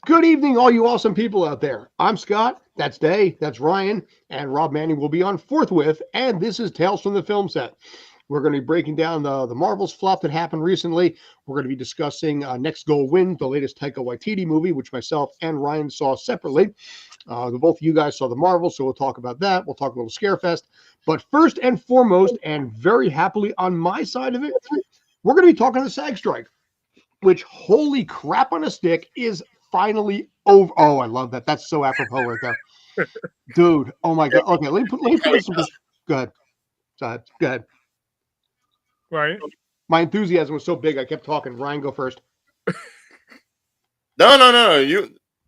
Good evening, all you awesome people out there. I'm Scott. That's Day. That's Ryan. And Rob Manning will be on forthwith. And this is Tales from the Film Set. We're going to be breaking down the Marvel's flop that happened recently. We're going to be discussing Next Goal Win, the latest Taika Waititi movie, which myself and Ryan saw separately. Both of you guys saw the Marvel, so we'll talk about that. We'll talk a little Scarefest. But first and foremost, and very happily on my side of it, we're going to be talking the SAG strike, which, holy crap on a stick, is finally over. Oh, I love that. That's so apropos right there. Dude, oh my God. Okay, let me put this. Go ahead. Go ahead. Right. My enthusiasm was so big, I kept talking. Ryan, go first. No.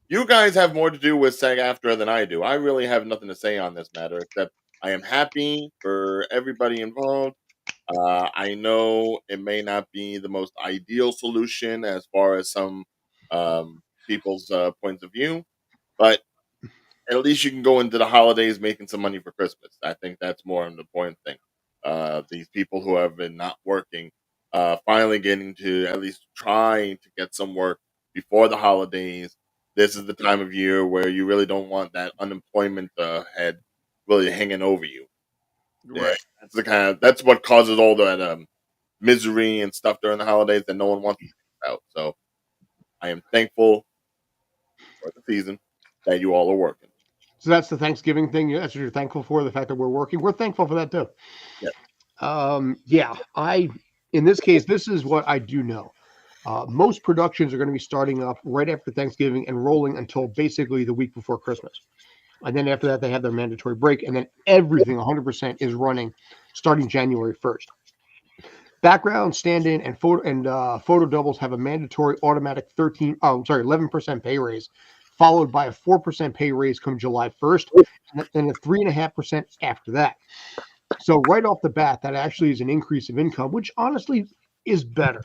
You guys have more to do with SAG-AFTRA than I do. I really have nothing to say on this matter except I am happy for everybody involved. I know it may not be the most ideal solution as far as some people's points of view, but at least you can go into the holidays making some money for Christmas. I think that's more an important thing. These people who have been not working, finally getting to at least trying to get some work before the holidays. This is the time of year where you really don't want that unemployment head really hanging over you. Yeah, Right. that's what causes all that misery and stuff during the holidays that no one wants to think about. So I am thankful for the season that you all are working. So that's the Thanksgiving thing. That's what you're thankful for, the fact that we're working. We're thankful for that too. Yeah. Yeah, in this case, this is what I do know. Most productions are going to be starting up right after Thanksgiving and rolling until basically the week before Christmas. And then after that, they have their mandatory break. And then everything 100% is running starting January 1st. Background, stand-in, and photo doubles have a mandatory automatic 11% pay raise, followed by a 4% pay raise come July 1st, and then a 3.5% after that. So right off the bat, that actually is an increase of income, which honestly is better.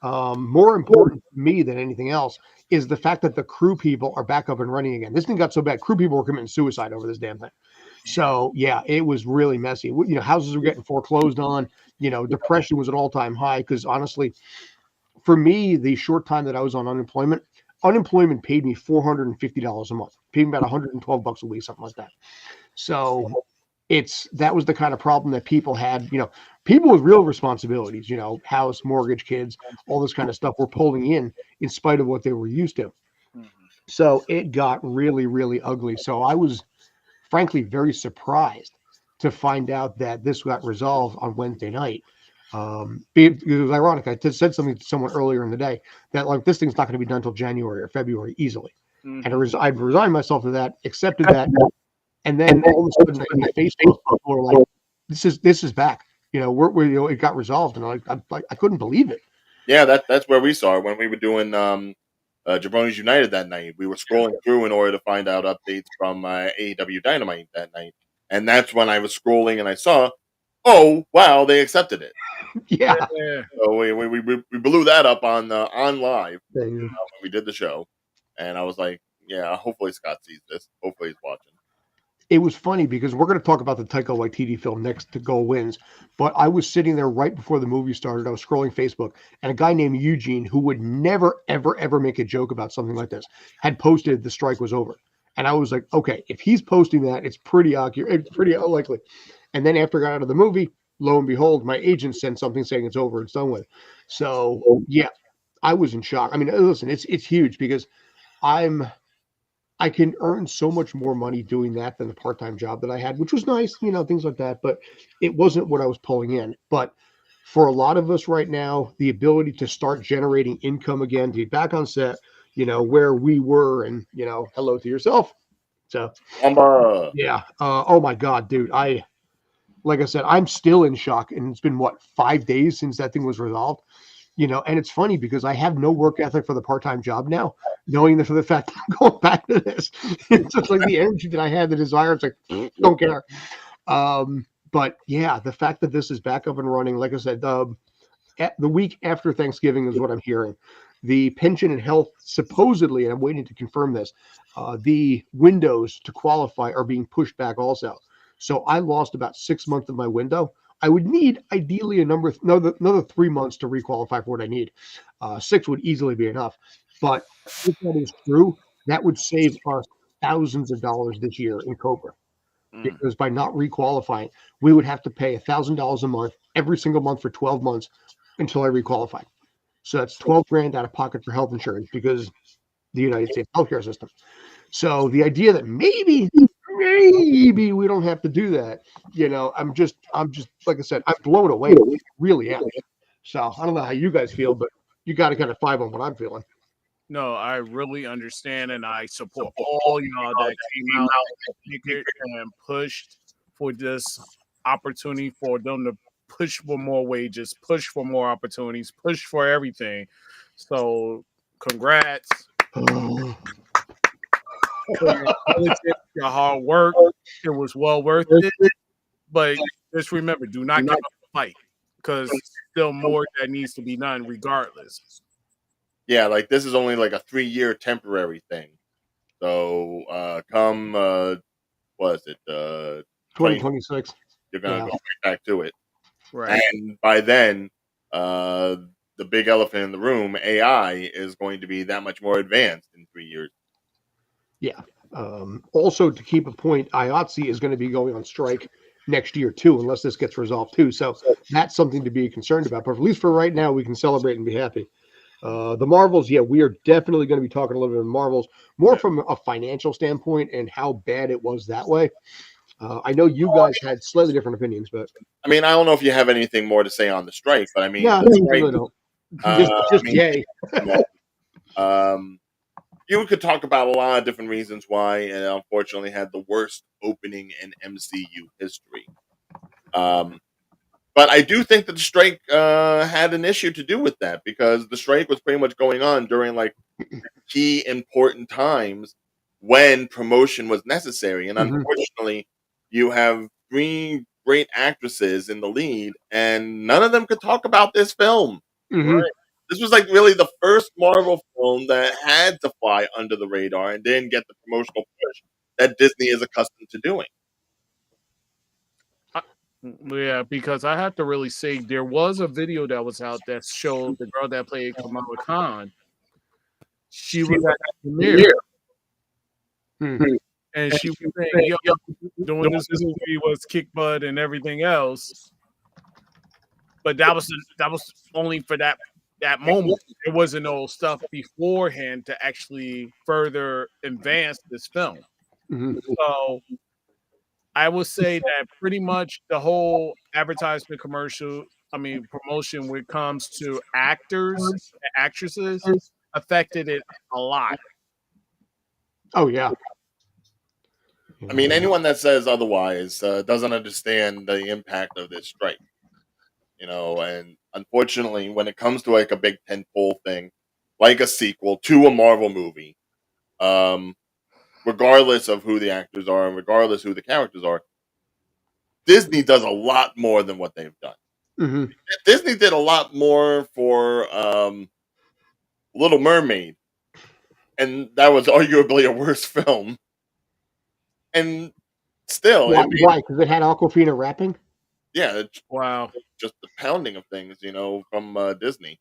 More important to me than anything else is the fact that the crew people are back up and running again. This thing got so bad, crew people were committing suicide over this damn thing. So yeah, it was really messy. Houses were getting foreclosed on. Depression was at all-time high because honestly, for me, the short time that I was on unemployment paid me $450 a month, paid me about $112 a week, something like that. So that was the kind of problem that people had. People with real responsibilities, house, mortgage, kids, all this kind of stuff were pulling in spite of what they were used to. So it got really, really ugly. So I was frankly very surprised to find out that this got resolved on Wednesday night. It was ironic. I said something to someone earlier in the day that like this thing's not going to be done until January or February easily. And I resigned myself to that, accepted that, and then all of a sudden on Facebook, people are like, "This is back." It got resolved, and I couldn't believe it. Yeah, that's where we saw it when we were doing Jabronis United that night. We were scrolling through in order to find out updates from AEW Dynamite that night, and that's when I was scrolling and I saw, oh wow, they accepted it. Yeah. So we blew that up on live Thing. when we did the show, and I was like, yeah, hopefully Scott sees this. Hopefully he's watching. It was funny because we're going to talk about the Taika Waititi film next to Go Wins, but I was sitting there right before the movie started. I was scrolling Facebook, and a guy named Eugene, who would never, ever, ever make a joke about something like this, had posted the strike was over. And I was like, okay, if he's posting that, it's pretty accurate. It's pretty unlikely. And then after I got out of the movie, lo and behold, my agent sent something saying it's over, it's done with. So yeah, I was in shock. I mean, listen, it's huge because I can earn so much more money doing that than the part-time job that I had, which was nice, things like that. But it wasn't what I was pulling in. But for a lot of us right now, the ability to start generating income again, to be back on set, where we were, and hello to yourself. So yeah. Oh my God, dude. Like I said, I'm still in shock, and it's been what 5 days since that thing was resolved. And it's funny because I have no work ethic for the part-time job now, knowing that for the fact that I'm going back to this. It's just like the energy that I had, the desire, it's like, don't care. But yeah, the fact that this is back up and running, like I said, the week after Thanksgiving is what I'm hearing. The pension and health, supposedly, and I'm waiting to confirm this, the windows to qualify are being pushed back also. So I lost about 6 months of my window. I would need ideally another 3 months to requalify for what I need. 6 would easily be enough. But if that is true, that would save us thousands of dollars this year in Cobra. Because by not requalifying, we would have to pay $1,000 a month every single month for 12 months until I requalify. So that's 12 grand out of pocket for health insurance because the United States healthcare system. So the idea that maybe we don't have to do that, I'm just like I said, I'm blown away. I really am. So I don't know how you guys feel, but you got to kind of five on what I'm feeling. No, I really understand, and I support all y'all that came out and pushed for this opportunity for them to push for more wages, push for more opportunities, push for everything. So, congrats Oh, for your diligence, your hard work. It was well worth it. But just remember, do not give up the fight because still more that needs to be done regardless. Yeah, like this is only like a 3-year temporary thing. So come what is it? 2026. You're gonna Yeah. go right back to it. Right. And by then, the big elephant in the room, AI, is going to be that much more advanced in 3 years. Yeah. Also, to keep a point, IATSE is going to be going on strike next year too, unless this gets resolved too. So that's something to be concerned about. But at least for right now, we can celebrate and be happy. The Marvels, yeah, we are definitely going to be talking a little bit of Marvels, more from a financial standpoint and how bad it was that way. I know you guys had slightly different opinions, but I mean, I don't know if you have anything more to say on the strike, but I mean, no, the I strike, really don't. I Just mean, yay. you could talk about a lot of different reasons why it unfortunately had the worst opening in MCU history. But I do think that the strike had an issue to do with that because the strike was pretty much going on during like key important times when promotion was necessary. And Mhm. unfortunately, you have 3 great actresses in the lead, and none of them could talk about this film. Mhm. This was like really the first Marvel film that had to fly under the radar and didn't get the promotional push that Disney is accustomed to doing. Yeah, because I have to really say there was a video that was out that showed the girl that played Kamala Khan. She was at the premiere Hmm. and she was saying, "Yo, doing this movie was kick butt and everything else." But that was only for that moment. There wasn't no stuff beforehand to actually further advance this film. Mhm. So I will say that pretty much the whole advertisement commercial, I mean promotion when it comes to actors and actresses affected it a lot. Oh yeah. I mean, anyone that says otherwise doesn't understand the impact of this strike. And unfortunately, when it comes to like a big tentpole thing, like a sequel to a Marvel movie, um, regardless of who the actors are and regardless who the characters are, Disney does a lot more than what they've done. Mhm. Disney did a lot more for Little Mermaid, and that was arguably a worse film. And still, Why? it made Why? Because it had Aquafina rapping. yeah, it's Wow. just the pounding of things, from Disney.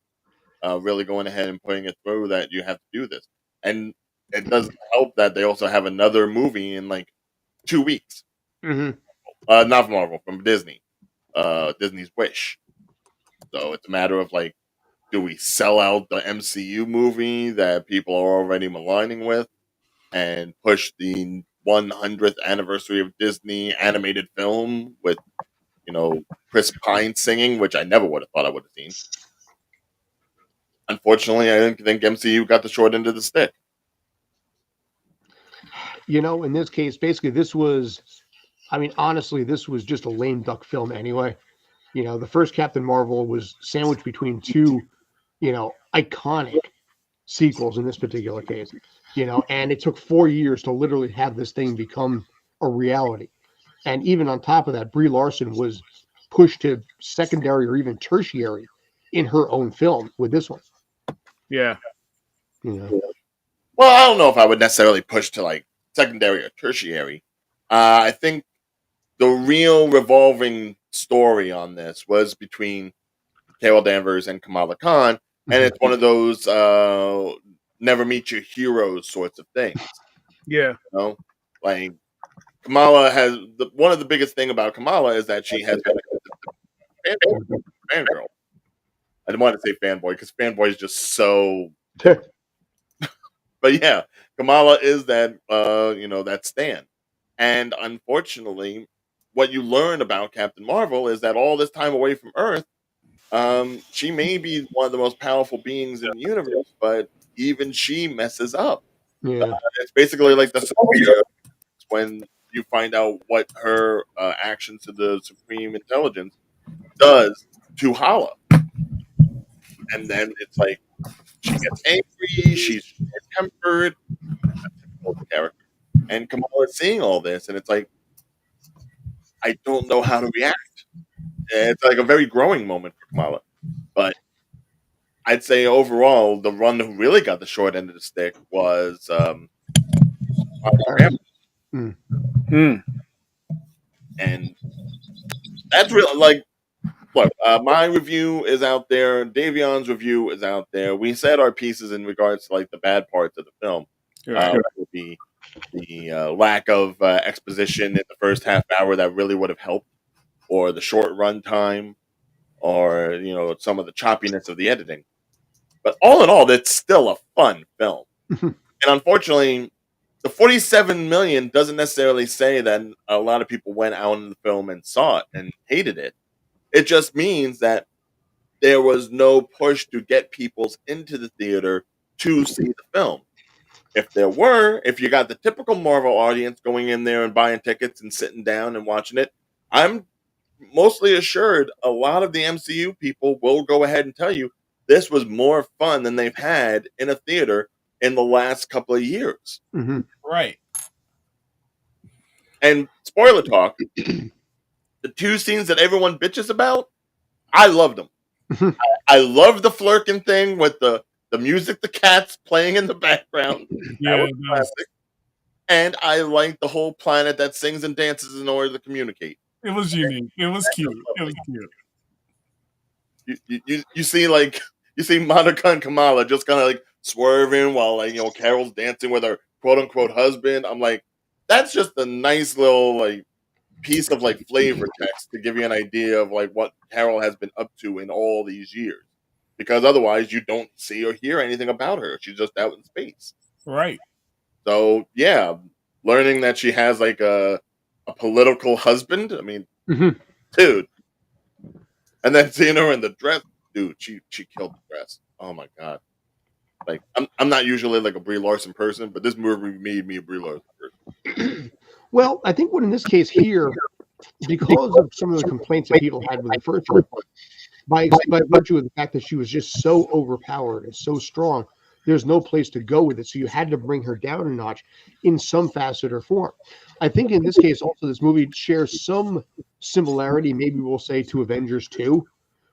Really going ahead and putting it through that you have to do this. And it doesn't help that they also have another movie in like 2 weeks. Mhm. Not from Marvel, from Disney. Disney's Wish. So it's a matter of like, do we sell out the MCU movie that people are already maligning with and push the 100th anniversary of Disney animated film with, Chris Pine singing, which I never would have thought I would have seen. Unfortunately, I didn't think MCU got the short end of the stick. In this case, basically, I mean, honestly, this was just a lame duck film anyway. The first Captain Marvel was sandwiched between two, iconic sequels in this particular case, and it took 4 years to literally have this thing become a reality. And even on top of that, Brie Larson was pushed to secondary or even tertiary in her own film with this one. Yeah. You know. Well, I don't know if I would necessarily push to like secondary or tertiary. I think the real revolving story on this was between Carol Danvers and Kamala Khan, and Mhm. it's one of those never meet your heroes sorts of things. Yeah. You know, like Kamala has one of the biggest thing about Kamala is that she has been a fangirl. I didn't want to say fanboy because fanboy is just so different. But yeah, Kamala is that that Stan. And unfortunately, what you learn about Captain Marvel is that all this time away from Earth, she may be one of the most powerful beings in the universe, but even she messes up. Yeah. It's basically like the Sophia when you find out what her actions to the Supreme Intelligence does to Hala. And then it's like she gets angry, she's short tempered, typical character. And Kamala is seeing all this, and it's like, I don't know how to react. And it's like a very growing moment for Kamala. But I'd say overall, the one who really got the short end of the stick was Paris. Mm. Hmm. and that's really like, look, my review is out there. Davion's review is out there. We said our pieces in regards to like the bad parts of the film. Yeah. Would be the lack of exposition in the first half hour that really would have helped, or the short run time, or some of the choppiness of the editing. But all in all, that's still a fun film. And unfortunately, the 47 million doesn't necessarily say that a lot of people went out in the film and saw it and hated it. It just means that there was no push to get people into the theater to see the film. If you got the typical Marvel audience going in there and buying tickets and sitting down and watching it, I'm mostly assured a lot of the MCU people will go ahead and tell you this was more fun than they've had in a theater in the last couple of years. Mm-hmm. Right. And spoiler talk, the two scenes that everyone bitches about, I loved them. I love the flirking thing with the music, the cats playing in the background. That Yeah. was classic. And I like the whole planet that sings and dances in order to communicate. It was unique. It was cute. It was cute. You see like you see Monica and Kamala just kind of like swerving while like Carol's dancing with her quote unquote husband. I'm like, that's just a nice little like piece of like flavor text to give you an idea of like what Carol has been up to in all these years. Because otherwise you don't see or hear anything about her. She's just out in space. Right. So yeah, learning that she has like a political husband. I mean, Mm-hmm. dude. And then seeing her in the dress, dude, she killed the dress. Oh my god! Like I'm not usually like a Brie Larson person, but this movie made me a Brie Larson person. Well, I think what in this case here, because of some of the complaints that people had with the first one, by virtue of the fact that she was just so overpowered and so strong, there's no place to go with it. So you had to bring her down a notch in some facet or form. I think in this case, also, this movie shares some similarity, maybe we'll say, to Avengers 2,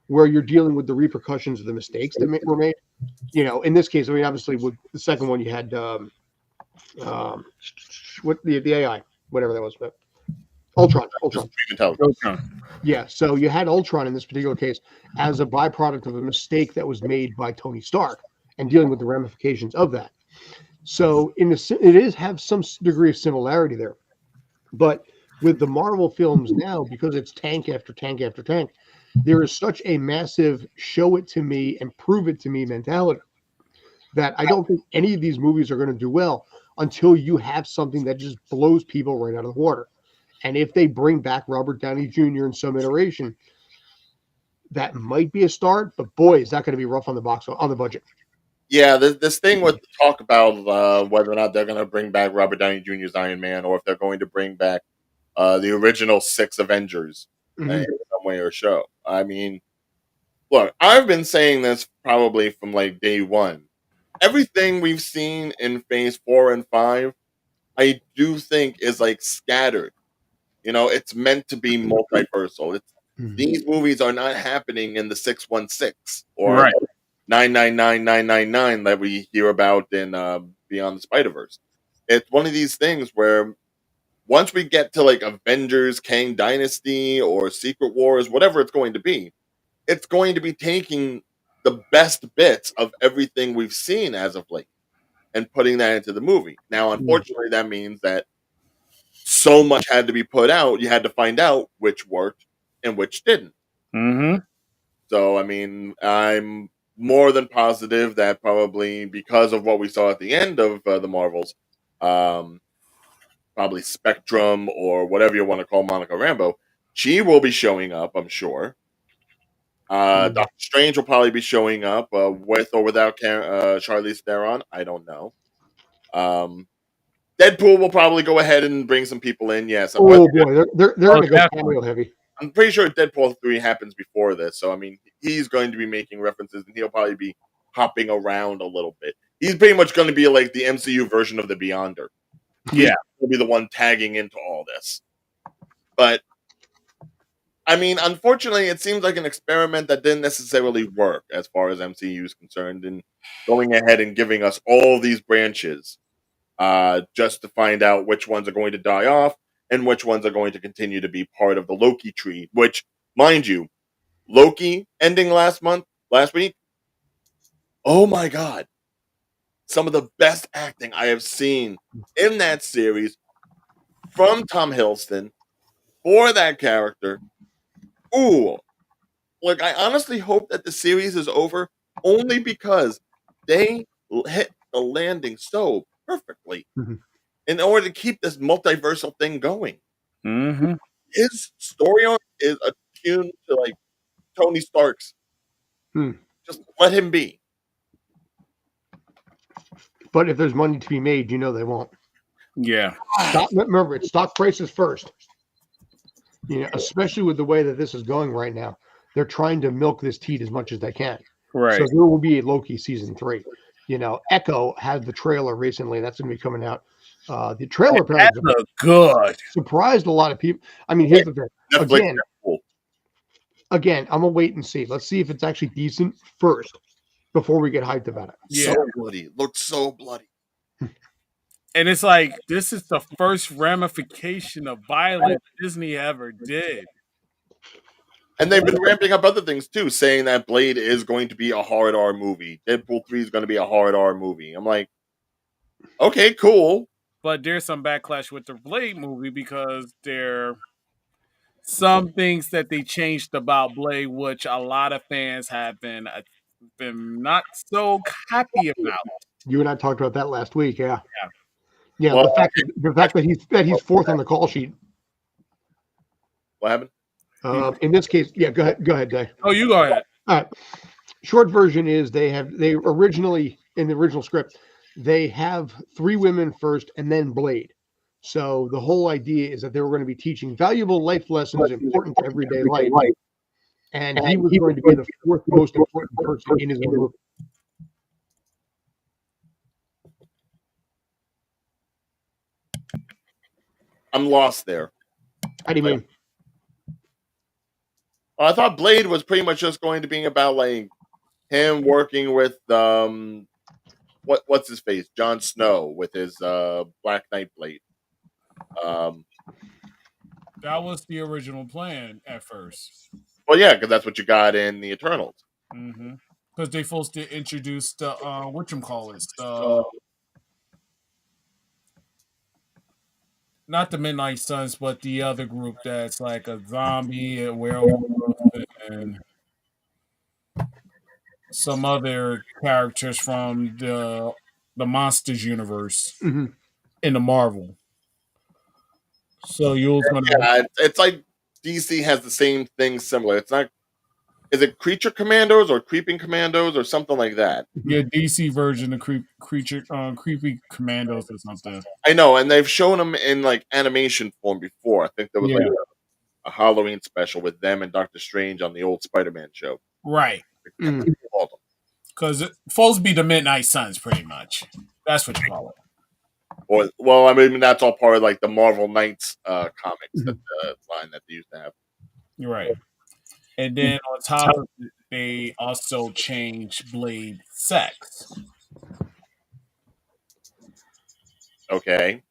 where you're dealing with the repercussions of the mistakes that were made. In this case, I mean, obviously, with the second one, you had what the AI, whatever that was, but Ultron. Yeah, so you had Ultron in this particular case as a byproduct of a mistake that was made by Tony Stark and dealing with the ramifications of that. So it is have some degree of similarity there. But with the Marvel films now, because it's tank after tank after tank, there is such a massive show it to me and prove it to me mentality that I don't think any of these movies are going to do well until you have something that just blows people right out of the water. And if they bring back Robert Downey Jr. in some iteration, that might be a start. But boy, is that going to be rough on the budget. Yeah, this thing with the talk about whether or not they're going to bring back Robert Downey Jr.'s Iron Man, or if they're going to bring back the original 6 Avengers in some way or show. I mean, look, I've been saying this probably from like day one. Everything we've seen in Phase 4 and 5, I do think is like scattered. It's meant to be multiversal. These movies are not happening in the 616 or Right. 999999 that we hear about in Beyond the Spider-Verse. It's one of these things where once we get to like Avengers, Kang Dynasty, or Secret Wars, whatever it's going to be taking the best bits of everything we've seen as of late. and putting that into the movie. Now, unfortunately, that means that so much had to be put out. You had to find out which worked and which didn't. Mm-hmm. So, I mean, I'm more than positive that probably because of what we saw at the end of the Marvels, um, probably Spectrum or whatever you want to call Monica Rambeau, she will be showing up, I'm sure. Doctor Strange will probably be showing up with or without Charlize Theron. I don't know. Deadpool will probably go ahead and bring some people in. Yes. Oh boy, they're going to go definitely. cameo heavy. I'm pretty sure Deadpool 3 happens before this. So, I mean, he's going to be making references and he'll probably be hopping around a little bit. He's pretty much going to be like the MCU version of the Beyonder. Yeah. He'll be the one tagging into all this. But, I mean, unfortunately, it seems like an experiment that didn't necessarily work as far as MCU is concerned, and going ahead and giving us all these branches just to find out which ones are going to die off and which ones are going to continue to be part of the Loki tree, which, mind you, Loki ending last week, oh my God. Some of the best acting I have seen in that series from Tom Hiddleston for that character. Ooh, like I honestly hope that the series is over only because they hit the landing so perfectly in order to keep this multiversal thing going. Mm-hmm. His story arc is attuned to like Tony Stark's. Just let him be. But if there's money to be made, you know they won't. Yeah. Remember, it's stock prices first. You know, especially with the way that this is going right now, they're trying to milk this teat as much as they can. Right. So there will be a Loki season 3. You know, Echo had the trailer recently. That's going to be coming out. The trailer look good. Surprised a lot of people. I mean, here's the thing. Again, I'm gonna wait and see. Let's see if it's actually decent first before we get hyped about it. Yeah. So bloody. Looked so bloody. And it's like, this is the first ramification of violence Disney ever did. And they've been ramping up other things too, saying that Blade is going to be a hard R movie. Deadpool 3 is going to be a hard R movie. I'm like, okay, cool. But there's some backlash with the Blade movie because there some things that they changed about Blade, which a lot of fans have been not so happy about. You and I talked about that last week, yeah. Yeah, well, the fact that he's fourth on the call sheet. What happened? In this case, yeah, go ahead, Dave. Oh, you go ahead. All right. Short version is they originally in the original script, they have 3 women first and then Blade. So the whole idea is that they were going to be teaching valuable life lessons important to everyday life. And he was going to be the 4th most important person in his own movie. I'm lost there. How do you mean? I thought Blade was pretty much just going to be about like him working with what's his face, Jon Snow, with his Black Knight blade. That was the original plan at first. Well, yeah, because that's what you got in the Eternals. Mm-hmm. Because they supposed to introduce the whatchamacallit, not the Midnight Suns, but the other group that's like a zombie, a werewolf, and some other characters from the Monsters universe in the Marvel. So it's like DC has the same thing similar. It's not. Is it Creature Commandos or Creeping Commandos or something like that? Yeah, DC version of Creepy Commandos or something. I know, and they've shown them in like animation form before. I think there was like a Halloween special with them and Doctor Strange on the old Spider-Man show. Right. Because it's supposed to be the Midnight Suns, pretty much. That's what you call it. Or, well, I mean, that's all part of like the Marvel Knights comics, that line that they used to have. You're right. And then on top of it, they also changed Blade's sex. Okay.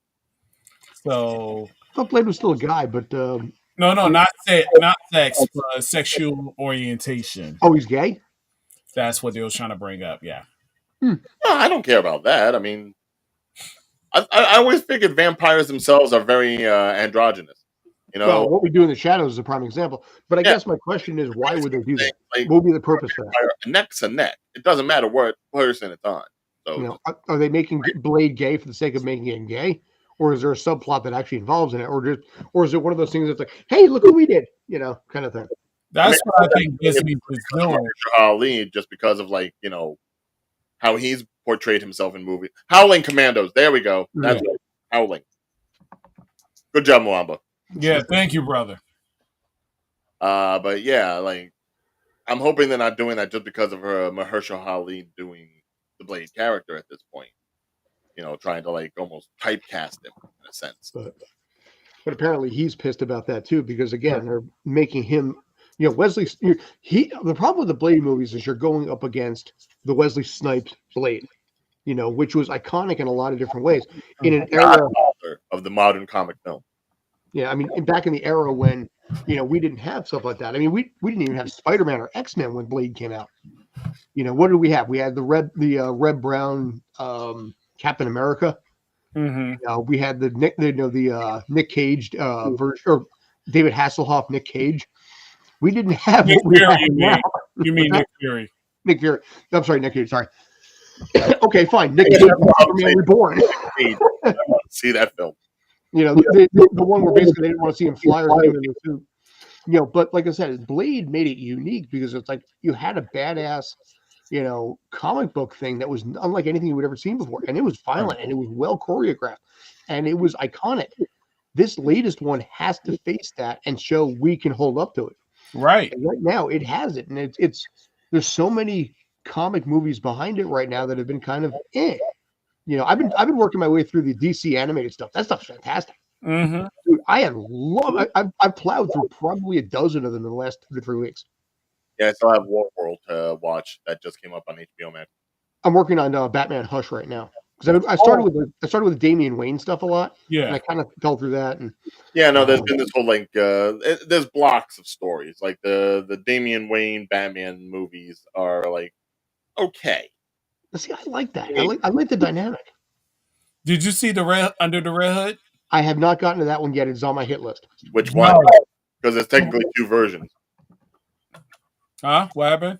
So I thought Blade was still a guy, but no, not sex, but sexual orientation. Oh, he's gay? That's what they was trying to bring up, yeah. No, I don't care about that. I mean, I always figured vampires themselves are very androgynous. You know, Well, what we do in the shadows is a prime example. But I yeah. guess my question is, why would they do that? Like, What would be the purpose for that? a neck's a neck. It doesn't matter what person it's on. You So know, are they making Blade gay for the sake of making it gay, or is there a subplot that actually involves in it, or is it one of those things that's like, hey, look what we did, you know, kind of thing? That's I what I think Disney is doing. Ali, just because of like how he's portrayed himself in movies. Howling Commandos. There we go. That's right. Howling. Good job, Mwamba. Yeah, thank you, brother. But yeah, like I'm hoping they're not doing that just because of her Mahershala Ali doing the Blade character at this point. You know, trying to like almost typecast him in a sense. But apparently he's pissed about that too, because again, they're making him, you know, Wesley. The problem with the Blade movies is you're going up against the Wesley Snipes Blade, you know, which was iconic in a lot of different ways in an era of the modern comic film. Yeah, I mean, back in the era when we didn't have stuff like that. I mean, we didn't even have Spider-Man or X-Men when Blade came out. You know, what did we have? We had the Red Brown Captain America. Mm-hmm. We had the Nick Cage version, or David Hasselhoff Nick Cage. We didn't have Nick what we Fury, have now. You mean Nick Fury? Nick Fury. I'm sorry, Nick Cage. Sorry. Okay, fine. Nick Cage, Superman Reborn. I want to see that film. You know, the one where basically they didn't want to see him fly or him in the suit. You know, but like I said, Blade made it unique because it's like you had a badass, comic book thing that was unlike anything you would ever seen before. And it was violent and it was well choreographed and it was iconic. This latest one has to face that and show we can hold up to it. Right. And right now it hasn't. And it's there's so many comic movies behind it right now that have been kind of You know, I've been working my way through the DC animated stuff. That stuff's fantastic. Mm-hmm. Dude, I've plowed through probably a dozen of them in the last 2 to 3 weeks. Yeah, I still have Warworld to watch. That just came up on HBO Max. I'm working on Batman Hush right now because I started with the Damian Wayne stuff a lot. Yeah, and I kind of fell through that. And there's been this whole there's blocks of stories. Like the Damian Wayne Batman movies are like okay. See, I like that. I like the dynamic. Did you see Under the Red Hood? I have not gotten to that one yet. It's on my hit list. Which one? Because there's technically 2 versions. Huh? What happened?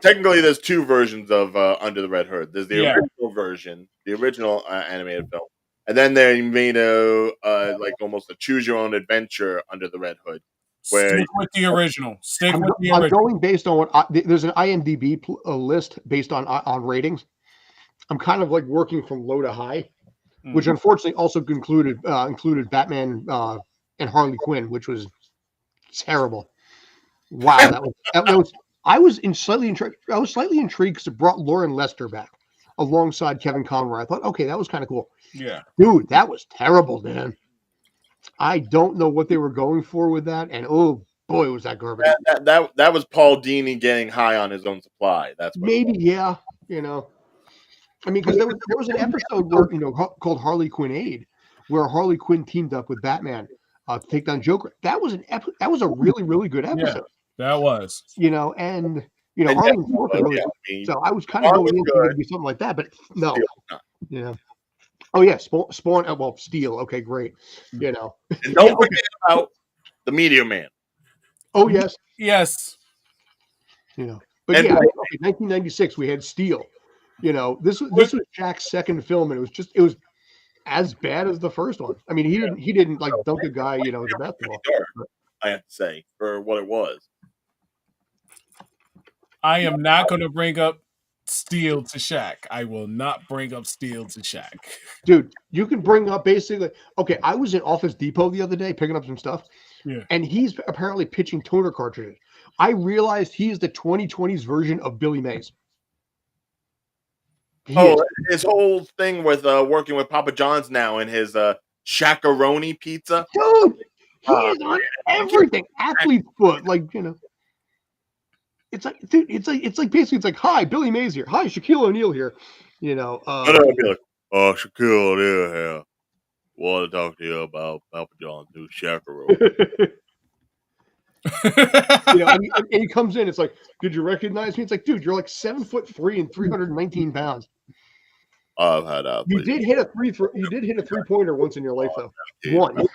Technically, there's 2 versions of Under the Red Hood. There's the original version, the original animated film, and then they made a almost a choose your own adventure Under the Red Hood. Stick with the original. I'm going based on what there's an IMDb list based on ratings. I'm kind of like working from low to high, which unfortunately also included Batman and Harley Quinn, which was terrible. Wow, that was. I was slightly intrigued because it brought Lauren Lester back alongside Kevin Conroy. I thought, okay, that was kind of cool. Yeah, dude, that was terrible, man. I don't know what they were going for with that, and oh boy, was that garbage. That was Paul Dini getting high on his own supply. That's what yeah. I mean, because there was an episode where called Harley Quinn Aid, where Harley Quinn teamed up with Batman to take down Joker. That was a really, really good episode. Yeah, that was. And Harley was really so I was kind of going into it to be something like that, but no. Oh yeah, Spawn. Well, Steel. Okay, great. And don't forget about the Meteor Man. Oh yes, yes. But 1996 we had Steel. This was Jack's second film, and it was as bad as the first one. I mean, he didn't like dunk a guy, as a basketball. I have to say, for what it was. I am not going to bring up Steel to Shaq. I will not bring up Steel to Shaq. Dude, you can bring up basically. Okay, I was in Office Depot the other day picking up some stuff, and he's apparently pitching toner cartridges. I realized he's the 2020s version of Billy Mays. His whole thing with working with Papa John's now and his Shaq-a-Roni pizza. Dude, he is on everything. Athlete's foot, it's like, dude, it's like basically it's like, hi, Billy Mays here. Hi, Shaquille O'Neal here. I'd be like, Shaquille O'Neal here. Want to talk to you about Papa John's new Shaq-a-Roni. You know, and he comes in. It's like, did you recognize me? It's like, dude, you're like 7'3" and 319 pounds. I've had athletes. You did hit a 3-pointer once in your life, though. One.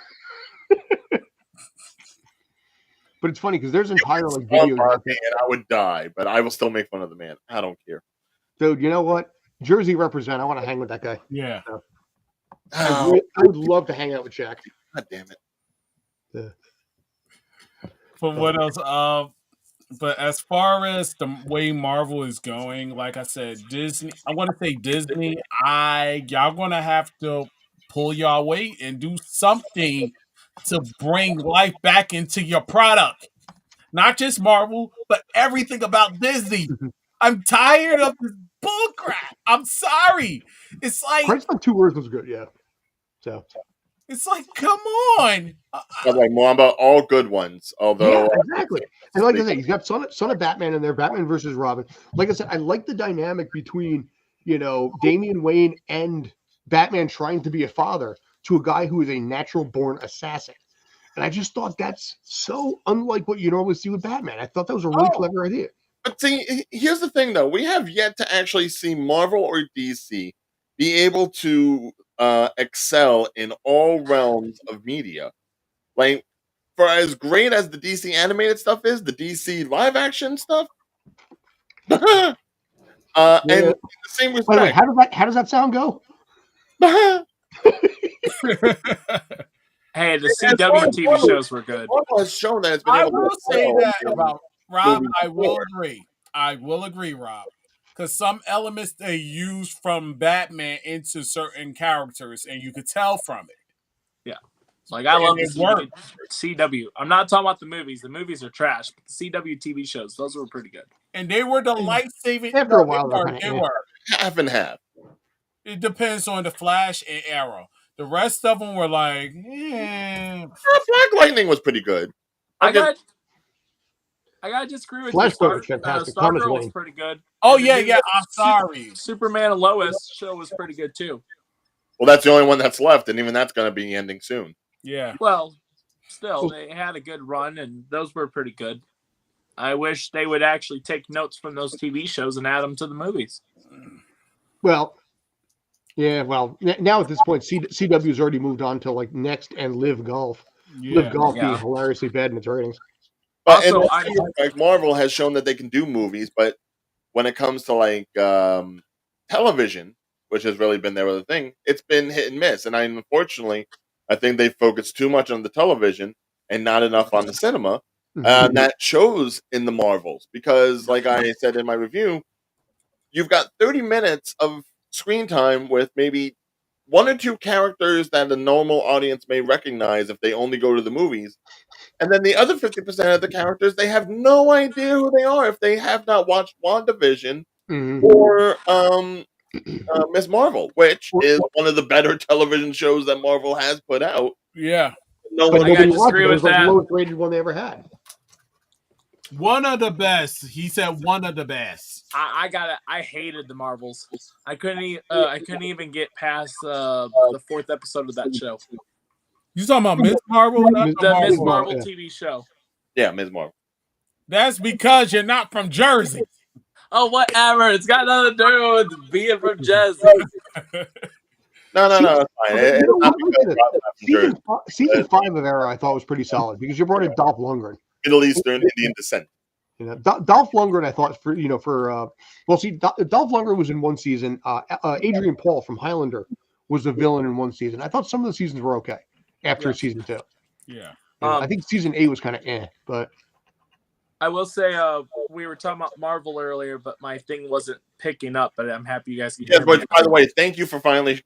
But it's funny because there's entire like videos out there. And I would die, but I will still make fun of the man. I don't care. Dude, you know what? Jersey represent. I want to hang with that guy. Yeah. So, I would love to hang out with Shaq. God damn it. But what else? But as far as the way Marvel is going, like I said, Disney. I want to say Disney. Y'all gonna have to pull y'all weight and do something to bring life back into your product. Not just Marvel, but everything about Disney. I'm tired of this bullcrap. I'm sorry. It's like Prince on 2 words was good, yeah. So it's like, come on. Like more about all good ones, although yeah, exactly. And like I said, he's got Son of Batman in there, Batman versus Robin. Like I said, I like the dynamic between Damian Wayne and Batman trying to be a father to a guy who is a natural born assassin. And I just thought that's so unlike what you normally see with Batman. I thought that was a really clever idea. But see, here's the thing, though. We have yet to actually see Marvel or DC be able to excel in all realms of media. Like, for as great as the DC animated stuff is, the DC live action stuff, and in the same respect, By the way, how does that sound go? Hey, the CW TV shows were good. Marvel has shown that it's been I able will to say excel that in about Rob. movies I will before. agree. I will agree, Rob. Because some elements they use from Batman into certain characters, and you could tell from it. Yeah. Like, I love And the it worked. CW. I'm not talking about the movies. The movies are trash. But the CW TV shows, those were pretty good. And they were the life-saving. After a while, they were. Half and half. It depends on the Flash and Arrow. The rest of them were like, Black Lightning was pretty good. I gotta disagree with Flashpoint you. was fantastic. Thomas Stargirl was Wayne. pretty good. oh, And the yeah, new yeah, I'm sorry. Superman and Lois show was pretty good, too. Well, that's the only one that's left, and even that's going to be ending soon. Yeah. Well, still, they had a good run, and those were pretty good. I wish they would actually take notes from those TV shows and add them to the movies. Well, yeah, well, now at this point, CW's already moved on to like Next and Live Golf. Yeah. Live Golf being hilariously bad in its ratings. But Also, Marvel has shown that they can do movies, but when it comes to like television, which has really been their other thing, it's been hit and miss. And unfortunately, I think they focused too much on the television and not enough on the cinema. And that shows in the Marvels because, like I said in my review, you've got 30 minutes of screen time with maybe 1 or 2 characters that a normal audience may recognize if they only go to the movies. And then the other 50% of the characters, they have no idea who they are if they have not watched WandaVision or Ms. Marvel, which is one of the better television shows that Marvel has put out. Yeah. No But one I gotta nobody watched disagree it. It with was like that. the lowest rated one they ever had. One of the best. He said one of the best. I hated the Marvels. I couldn't even get past the 4th episode of that show. You talking about Miss Marvel? Not The Ms. Marvel, Marvel yeah. TV show. Yeah, Ms. Marvel. That's because you're not from Jersey. Oh, whatever. It's got nothing to do with being from Jersey. No, it's fine. It's not because Listen, Rob's not from Jersey. season 5 of Arrow I thought was pretty solid because you brought in Dolph Lundgren. Middle Eastern Indian descent. Dolph Lundgren I thought Dolph Lundgren was in one season. Adrian Paul from Highlander was the villain in one season. I thought some of the seasons were okay after season 2. Yeah. I think season 8 was kind of but I will say we were talking about Marvel earlier, but my thing wasn't picking up. But I'm happy you guys can hear me. But by the way, thank you for finally